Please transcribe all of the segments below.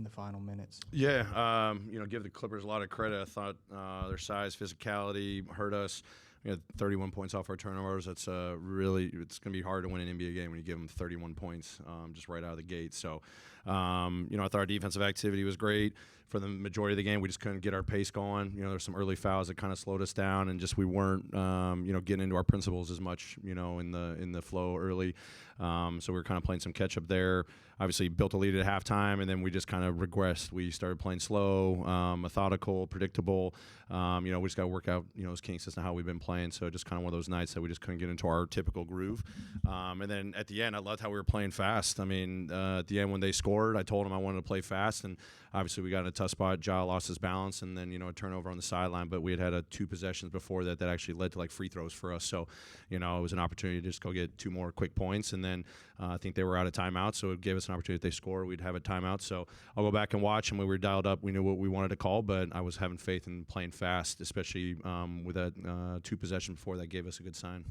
in the final minutes? Yeah, give the Clippers a lot of credit. I thought their size, physicality hurt us. We had 31 points off our turnovers. That's it's going to be hard to win an NBA game when you give them 31 points just right out of the gate. So, I thought our defensive activity was great for the majority of the game. We just couldn't get our pace going. There's some early fouls that kind of slowed us down, and just we weren't, getting into our principles as much, in the flow early. So we were kind of playing some catch up there. Obviously, built a lead at halftime, and then we just kind of regressed. We started playing slow, methodical, predictable. We just got to work out, those kinks. That's not how we've been playing. So just kind of one of those nights that we just couldn't get into our typical groove. And then at the end, I loved how we were playing fast. I mean, at the end when they scored, I told them I wanted to play fast, and obviously we got in a tough spot. Ja lost his balance, and then a turnover on the sideline. But we had 2 possessions before that actually led to like free throws for us. So it was an opportunity to just go get 2 more quick points, and then I think they were out of timeout, so it gave us an opportunity. If they score, we'd have a timeout. So I'll go back and watch, and when we were dialed up, we knew what we wanted to call, but I was having faith in playing fast, especially with that 2 possessions before. That gave us a good sign.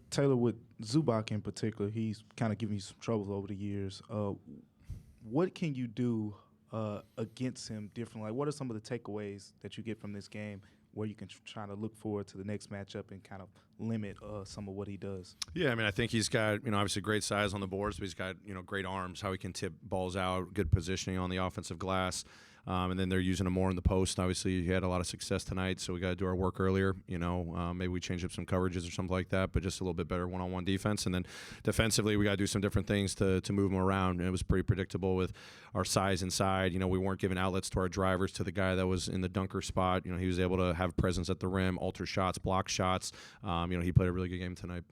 Taylor, with Zubac in particular, he's kind of given you some troubles over the years. What can you do against him differently? Like, what are some of the takeaways that you get from this game where you can try to look forward to the next matchup and kind of limit some of what he does? Yeah, I mean, I think he's got, obviously great size on the boards, but he's got, great arms, how he can tip balls out, good positioning on the offensive glass. And then they're using him more in the post. Obviously, he had a lot of success tonight, so we got to do our work earlier. Maybe we change up some coverages or something like that, but just a little bit better one-on-one defense. And then defensively, we got to do some different things to move him around. And it was pretty predictable with our size inside. We weren't giving outlets to our drivers to the guy that was in the dunker spot. He was able to have presence at the rim, alter shots, block shots. He played a really good game tonight.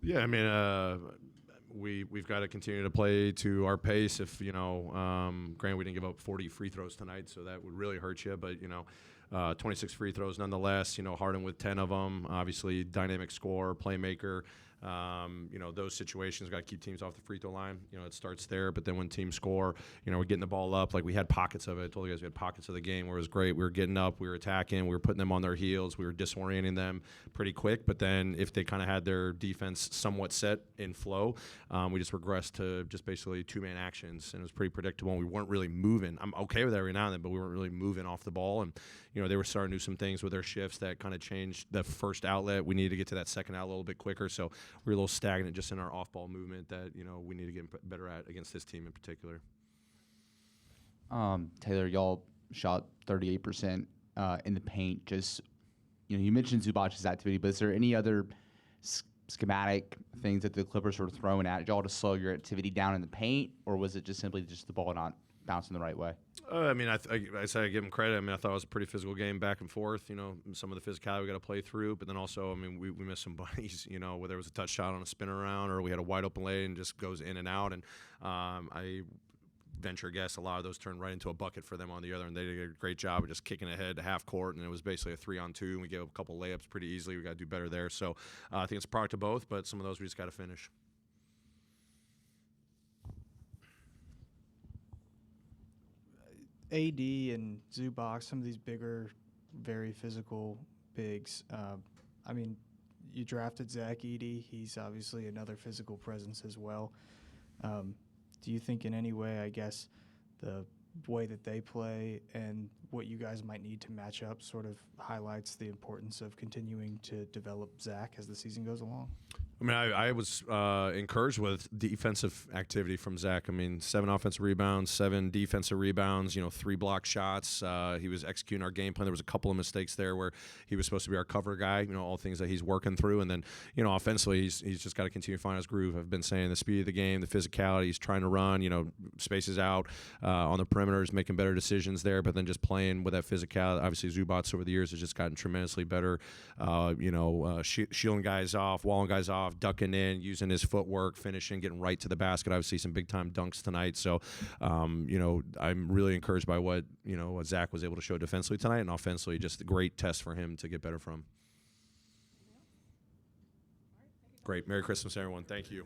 Yeah, I mean, we've got to continue to play to our pace. If granted, we didn't give up 40 free throws tonight, so that would really hurt you. But 26 free throws nonetheless. Harden with 10 of them. Obviously, dynamic scorer, playmaker. Those situations got to keep teams off the free throw line. It starts there, but then when teams score, we're getting the ball up. Like we had pockets of it. I told you guys we had pockets of the game where it was great. We were getting up, we were attacking, we were putting them on their heels, we were disorienting them pretty quick. But then if they kind of had their defense somewhat set in flow, we just regressed to just basically 2-man actions, and it was pretty predictable. And we weren't really moving. I'm okay with that every now and then, but we weren't really moving off the ball. And they were starting to do some things with their shifts that kind of changed the first outlet. We needed to get to that second outlet a little bit quicker. So we were a little stagnant just in our off-ball movement that, we need to get better at against this team in particular. Taylor, y'all shot 38% in the paint. Just, you mentioned Zubac's activity, but is there any other schematic things that the Clippers were throwing at y'all to slow your activity down in the paint, or was it just simply just the ball not bouncing the right way? I mean, I say I give him credit. I mean, I thought it was a pretty physical game back and forth. Some of the physicality we got to play through, but then also, I mean, we missed some bunnies. Whether it was a touch shot on a spin around or we had a wide open lane and just goes in and out. And I venture guess a lot of those turned right into a bucket for them on the other, and they did a great job of just kicking ahead to half court, and it was basically a 3-on-2, and we gave up a couple layups pretty easily. We got to do better there. So I think it's a product of both, but some of those we just got to finish. AD and Zubac, some of these bigger, very physical bigs. I mean, you drafted Zach Edey. He's obviously another physical presence as well. Do you think in any way, I guess, the way that they play and what you guys might need to match up sort of highlights the importance of continuing to develop Zach as the season goes along? I mean, I was encouraged with defensive activity from Zach. I mean, 7 offensive rebounds, 7 defensive rebounds, 3 block shots. He was executing our game plan. There was a couple of mistakes there where he was supposed to be our cover guy, all things that he's working through. And then, offensively, he's just got to continue to find his groove. I've been saying the speed of the game, the physicality, he's trying to run, spaces out on the perimeters, making better decisions there, but then just playing with that physicality. Obviously, Zubac over the years has just gotten tremendously better, shielding guys off, walling guys off, ducking in, using his footwork, finishing, getting right to the basket. Obviously, some big-time dunks tonight. So, I'm really encouraged by what Zach was able to show defensively tonight, and offensively, just a great test for him to get better from. Great. Merry Christmas, everyone. Thank you.